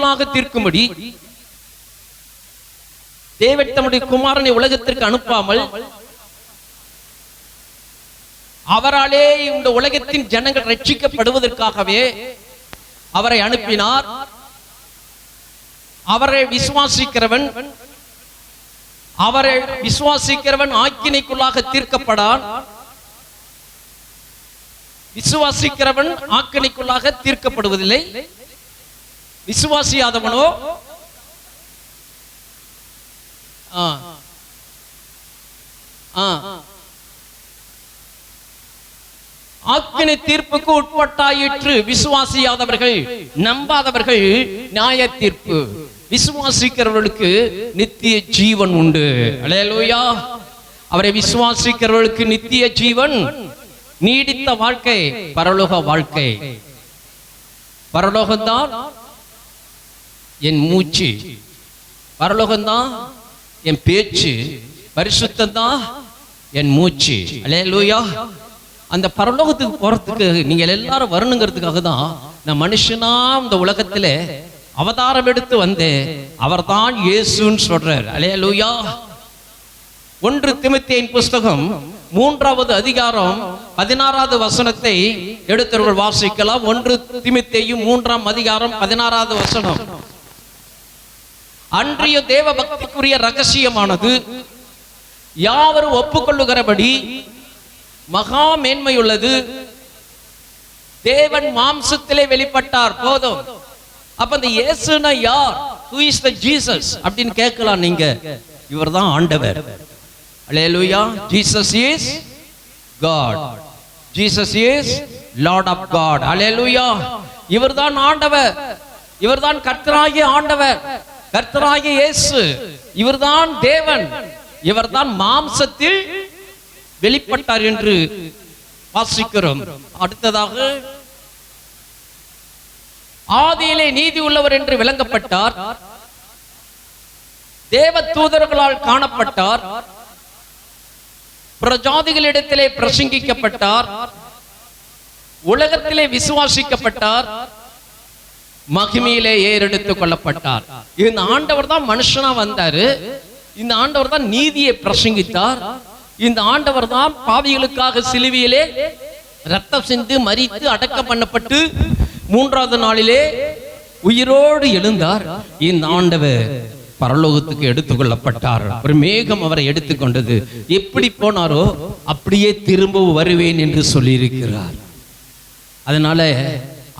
மொத்தமாக தீர்க்கும்படி தேவன் தம்முடைய குமாரனை உலகத்திற்கு அனுப்பாமல் அவராலே இந்த உலகத்தின் ஜனங்கள் ரட்சிக்கப்படுவதற்காகவே அவரை அனுப்பினார். அவரை விசுவாசிக்கிறவன் ஆக்கினைக்குள்ளாக தீர்க்கப்படான். விசுவாசிக்கிறவன் ஆக்கினைக்குள்ளாக தீர்க்கப்படுவதில்லை. விசுவாசியாதவனோ ஆக்கினை தீர்ப்புக்கு உட்பட்டாயிற்று. விசுவாசியாதவர்கள், நம்பாதவர்கள் நியாய தீர்ப்பு. விசுவாசிக்கிறவர்களுக்கு நித்திய ஜீவன் உண்டு. அல்லேலூயா. அவரை விசுவாசிக்கிறவர்களுக்கு நித்திய ஜீவன், நீடித்த வாழ்க்கை, பரலோக வாழ்க்கை. பரலோகம்தான் என் மூச்சு, பரலோகம்தான் என் பேச்சு, பரிசுத்தம் தான் என் மூச்சு. அல்லேலூயா. அந்த பரலோகத்துக்கு போறதுக்கு நீங்கள் எல்லாரும் வரணுங்கிறதுக்காக தான் நான் மனுஷனா இந்த உலகத்துல அவதாரம் எடுத்து வந்தேன். அவர் தான் இயேசுன்னு சொல்றார். அல்லேலூயா. 1 தீமோத்தேயின் புஸ்தகம் 3வது அதிகாரம் 16வது வசனத்தை எடுத்தவர்கள் வாசிக்கலாம். 1 தீமோத்தேயு 3ஆம் அதிகாரம் 16வது வசனம். அன்றைய தேவ பக்திக்குரிய ரகசியமானது யாவரும் ஒப்புக்கொள்ளுகிறபடி மகா மேன்மையுள்ளது. தேவன் மாம்சத்திலே வெளிப்பட்டார். போதும். அப்ப இந்த இயேசுனா யார்? Who is the Jesus அப்படின்னு கேட்கலாம் நீங்க. இவர்தான் ஆண்டவர். அல்லேலூயா. Jesus is God. Jesus is Lord of God. அல்லேலூயா. இவர்தான் ஆண்டவர். இவர்தான் கர்த்தராகிய ஆண்டவர், கர்த்தராகிய இயேசு. இவர்தான் தேவன். இவர்தான் மாம்சத்தில் வெளிப்பட்டார் என்று வாசிக்கிறோம். அடுத்ததாக ஆதியிலே நீதி உள்ளவர் என்று விளங்கப்பட்டார். தேவ தூதர்களால் காணப்பட்டார். பிரஜாதிகளிடத்திலே பிரசங்கிக்கப்பட்டார். உலகத்திலே விசுவாசிக்கப்பட்டார். மகிமையிலே ஏறெடுத்துக் கொள்ளப்பட்டார். இந்த ஆண்டவர் தான் மனுஷனா வந்தாரு. இந்த ஆண்டவர் தான் நீதியை பிரசங்கித்தார். இந்த ஆண்டவர் தான் பாவிகளுக்காக சிலுவையிலே ரத்தம் சிந்து மரித்து அடக்கம் பண்ணப்பட்டு 3வது நாளிலே உயிரோடு எழுந்தார். இந்த ஆண்டவர் பரலோகத்துக்கு எடுத்துக்கொள்ளப்பட்டார். ஒரு மேகம் அவரை எடுத்துக்கொண்டது. எப்படி போனாரோ அப்படியே திரும்ப வருவேன் என்று சொல்லியிருக்கிறார். அதனால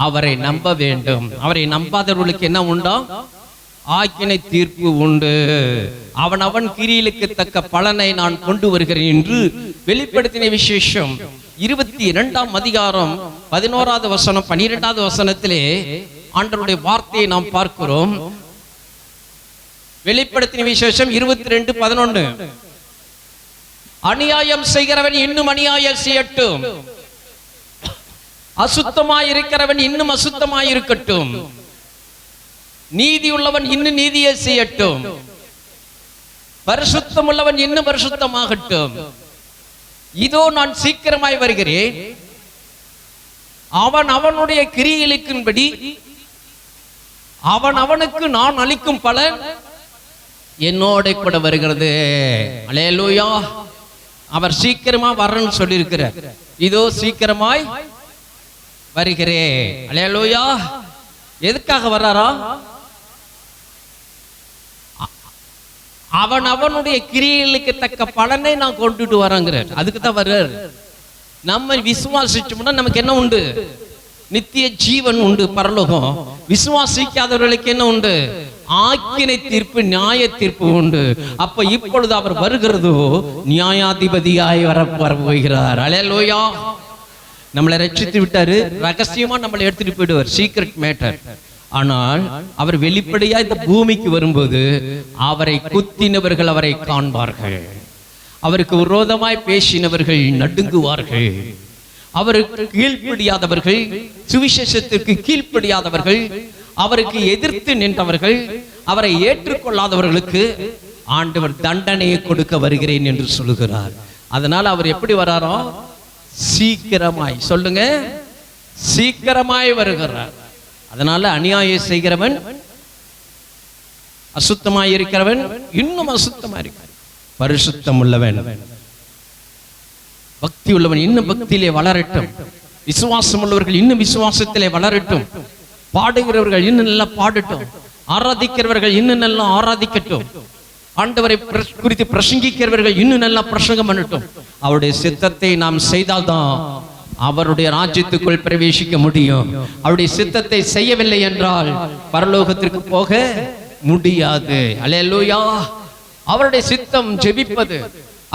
அவரை நம்ப வேண்டும். அவரை நம்பாதவர்களுக்கு என்ன உண்டா? ஆக்கினை தீர்ப்பு உண்டு. அவன் கிரியைகளுக்கு தக்க பலனை நான் கொண்டு வருகிறேன் என்று வெளிப்படுத்தின விசேஷம் 22ஆம் அதிகாரம் 11வது வசனம் 12வது வசனத்திலே ஆண்டவருடைய வார்த்தையை நாம் பார்க்கிறோம். வெளிப்படுத்தின விசேஷம் 22:11. அநியாயம் செய்கிறவன் இன்னும் அநியாயம் செய்யட்டும், அசுத்தமாய் இருக்கிறவன் இன்னும் அசுத்தமாய் இருக்கட்டும், நீதி உள்ளவன் இன்னும் நீதியை செய்யட்டும், பரிசுத்தம் உள்ளவன் இன்னும் பரிசுத்தமாகட்டும். இதோ நான் சீக்கிரமாய் வருகிறேன். அவன் அவனுடைய கிரியைகளின்படி அவன் அவனுக்கு நான் அளிக்கும் பலன் என்னோட கூட வருகிறது. அல்லேலூயா. அவர் சீக்கிரமா வரன்னு சொல்லி இருக்கிறார். இதோ சீக்கிரமாய் வருகிறேன். அல்லேலூயா. எதுக்காக வர்றாரா? அவன் அவனுடைய கிரியைகளுக்கு தக்க பலனை நான் கொண்டுட்டு வரேங்கிறார். அதுக்கு தான் வர்றார். நம்ம விசுவாசிச்சோம்னா நமக்கு என்ன உண்டு? நித்திய ஜீவன் உண்டு, பரலோகம். விசுவாசிக்காதவர்களுக்கு என்ன உண்டு? ஆக்கினை தீர்ப்பு, நியாய தீர்ப்பு உண்டு. அப்ப இப்பொழுது அவர் வருகிறதோ நியாயாதிபதியாய் வரப்போகிறார். அல்லேலூயா. நம்மளை ரட்சித்து விட்டாரு. ரகசியமா நம்மளை எடுத்துட்டு போயிடுவார். Secret matter. ஆனால் அவர் வெளிப்படையா இந்த பூமிக்கு வரும்போது அவரை குத்தினவர்கள் அவரை காண்பார்கள். அவருக்கு விரோதமாய் பேசினவர்கள் நடுங்குவார்கள். அவருக்கு கீழ்ப்படியாதவர்கள், சுவிசேஷத்திற்கு கீழ்ப்படியாதவர்கள், அவருக்கு எதிர்த்து நின்றவர்கள், அவரை ஏற்றுக்கொள்ளாதவர்களுக்கு ஆண்டவர் தண்டனையை கொடுக்க வருகிறேன் என்று சொல்லுகிறார். அதனால அவர் எப்படி வராரோ? சீக்கிரமாய். சொல்லுங்க, சீக்கிரமாய் வருகிறார். அதனால அநியாயம் செய்கிறவன் அசுத்தமாய் இருக்கிறவன் இன்னும் அசுத்தமா இருக்க, பரிசுத்தம் உள்ளவன் பக்தி உள்ளவன் இன்னும் பக்தியிலே வளரட்டும், விசுவாசம் உள்ளவர்கள் இன்னும் விசுவாசத்திலே வளரட்டும், பாடுகிறவர்கள் இன்னும் நல்லா பாடட்டும், ஆராதிக்கிறவர்கள் இன்னும் நல்லா ஆராதிக்கட்டும், ஆண்டவரை குறித்து பிரசங்கிக்கிறவர்கள் இன்னும் நல்லா பிரசங்கம் பண்ணட்டும். அவருடைய சித்தத்தை நாம் செய்தால்தான் அவருடைய ராஜ்யத்துக்குள் பிரவேசிக்க முடியும். அவருடைய சித்தத்தை செய்யவில்லை என்றால் பரலோகத்திற்கு போக முடியாது. அல்லேலூயா. அவருடைய சித்தம் ஜெபிப்பது,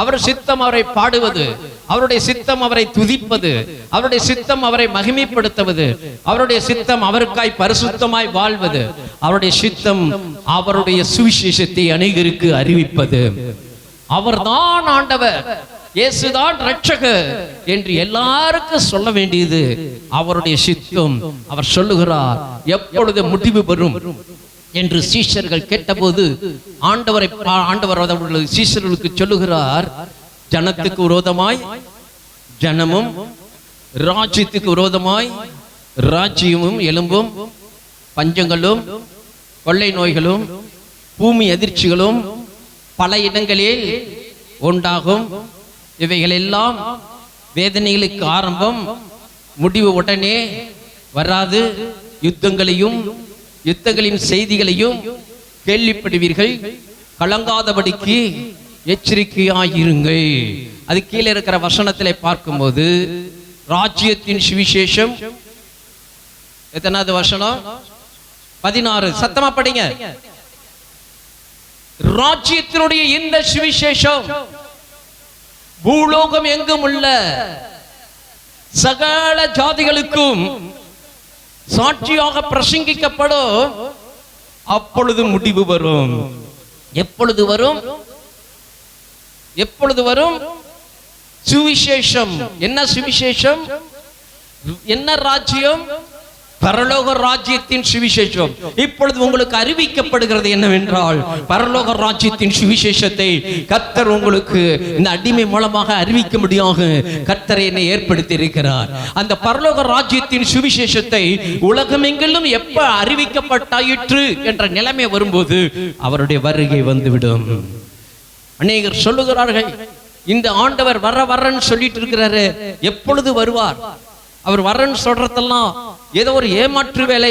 அவருடைய சித்தம் அவரை பாடுவது, அவருடைய சித்தம் அவரை துதிப்பது, அவருடைய சித்தம் அவரை மகிமைப்படுத்துவது, அவருடைய சித்தம் அவருக்காய் பரிசுத்தமாய் வாழ்வது, அவருடைய சித்தம் அவருடைய சுவிசேஷத்தை அநேகருக்கு அறிவிப்பது. அவர்தான் ஆண்டவர், இயேசுதான் இரட்சகர் என்று எல்லாருக்கும் சொல்ல வேண்டியது அவருடைய சித்தம். அவர் சொல்லுகிறார், எப்பொழுது முடிவு வரும் என்று சீஷர்கள் கேட்டபோது ஆண்டவர் சீஷர்களுக்கு சொல்லுகிறார், ஜனத்துக்கு விரோதமாய் ஜனமும், ராஜ்யத்துக்கு விரோதமாய் ராஜ்யமும் எழும்பும், பஞ்சங்களும் கொள்ளை நோய்களும் பூமி அதிர்ச்சிகளும் பல இடங்களில் உண்டாகும். இவைகள் எல்லாம் வேதனைகளுக்கு ஆரம்பம், முடிவு உடனே வராது. யுத்தங்களின் செய்திகளையும் கேள்விப்படுவீர்கள், கலங்காதபடிக்கு எச்சரிக்கையாயிருங்கள். அது கீழே இருக்கிற வசனத்திலே பார்க்கும்போது ராஜ்யத்தின் சுவிசேஷம் எத்தனாவது வசனம்? 16. சத்தமா படிங்க. ராஜ்யத்தினுடைய இந்த சுவிசேஷம் பூலோகம் எங்கும் உள்ள சகல ஜாதிகளுக்கும் சாட்சியாக பிரசங்கிக்கப்படும். அப்பொழுது முடிவு வரும். எப்பொழுது வரும்? எப்பொழுது வரும்? சுவிசேஷம். என்ன சுவிசேஷம்? என்ன ராஜ்யம்? பரலோக ராஜ்யத்தின் சுவிசேஷம் இப்பொழுது உங்களுக்கு அறிவிக்கப்படுகிறது. என்னவென்றால் பரலோக ராஜ்யத்தின் சுவிசேஷத்தை கர்த்தர் உங்களுக்கு இந்த அடிமை மூலமாக அறிவிக்க முடியாக கர்த்தர் என்னை ஏற்படுத்தி இருக்கிறார். அந்த பரலோக ராஜ்யத்தின் சுவிசேஷத்தை உலகமெங்கிலும் எப்ப அறிவிக்கப்பட்டாயிற்று என்ற நிலைமை வரும்போது அவருடைய வருகை வந்துவிடும். அநேகர் சொல்லுகிறார்கள், இந்த ஆண்டவர் வரன்னு சொல்லிட்டு இருக்கிறாரு, எப்பொழுது வருவார்? அவர் வரன்னு சொல்றதெல்லாம் ஏதோ ஒரு ஏமாற்று வேலை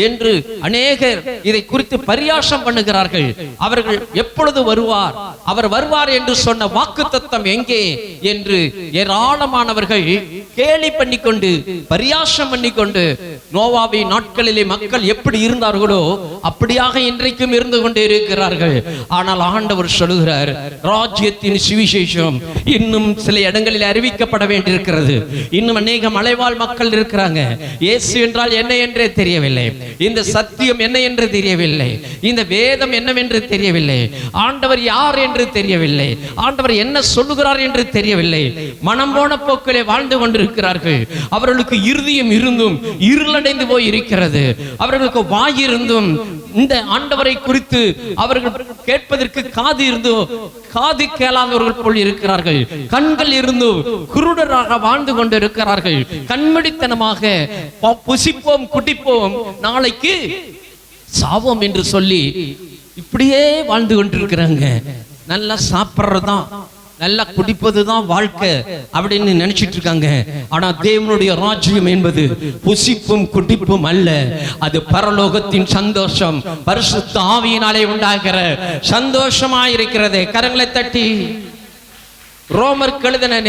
என்று அநேகர் இதை குறித்து பரியாசம் பண்ணுகிறார்கள். அவர்கள் எப்பொழுது வருவார், அவர் வருவார் என்று சொன்ன வாக்குத்தத்தம் எங்கே என்று ஏராளமானவர்கள் கேலி பண்ணிக்கொண்டு பரியாசம் பண்ணிக்கொண்டு, நோவாவை நாட்களிலே மக்கள் எப்படி இருந்தார்களோ அப்படியாக இன்றைக்கும் இருந்து கொண்டே இருக்கிறார்கள். ஆனால் ஆண்டவர் சொல்லுகிறார், ராஜ்யத்தின் சுவிசேஷம் இன்னும் சில இடங்களில் அறிவிக்கப்பட வேண்டியிருக்கிறது. இன்னும் அநேக மலைவாழ் மக்கள் இருக்கிறாங்க. இயேசு என்றால் என்ன என்றே தெரியவில்லை, இந்த சத்தியம் என்ன என்று தெரியவில்லை, இந்த வேதம் என்னவென்று தெரியவில்லை, ஆண்டவர் யார் என்று தெரியவில்லை, ஆண்டவர் என்ன சொல்லுகிறார் என்று தெரியவில்லை. மனம் போன போக்கிலே வாழ்ந்து கொண்டிருக்கிறார்கள். அவர்களுக்கு இருதயம் இருந்தும் இருளடைந்து போய் இருக்கிறது. அவர்களுக்கு வாய் இருந்தும் இந்த ஆண்டவரை குறித்து அவர்கள் கேட்பதற்கு காது இருந்தும் காது கேளாதவர்கள் போல் இருக்கிறார்கள். கண்கள் இருந்தும் குருடராக வாழ்ந்து கொண்டிருக்கிறார்கள். கண்மடித்தனமாக புசிப்போம் குடிப்போம் நாளைக்கு சாவோம் என்று சொல்லி இப்படியே வாழ்ந்து கொண்டிருக்கிறாங்க. நல்லா சாப்பிட்றதுதான், நல்லா குடிப்பதுதான் வாழ்க்கை அப்படின்னு நினைச்சிட்டு இருக்காங்க. ஆனா தேவனுடைய ராஜ்யம் என்பது புசிப்பும் குடிப்பும் அல்ல, அது பரலோகத்தின் சந்தோஷம், பரிசுத்த ஆவியினாலே உண்டாகிற சந்தோஷமாயிருக்கிறது. கரங்களை தட்டி ரோமருக்கு எழுதின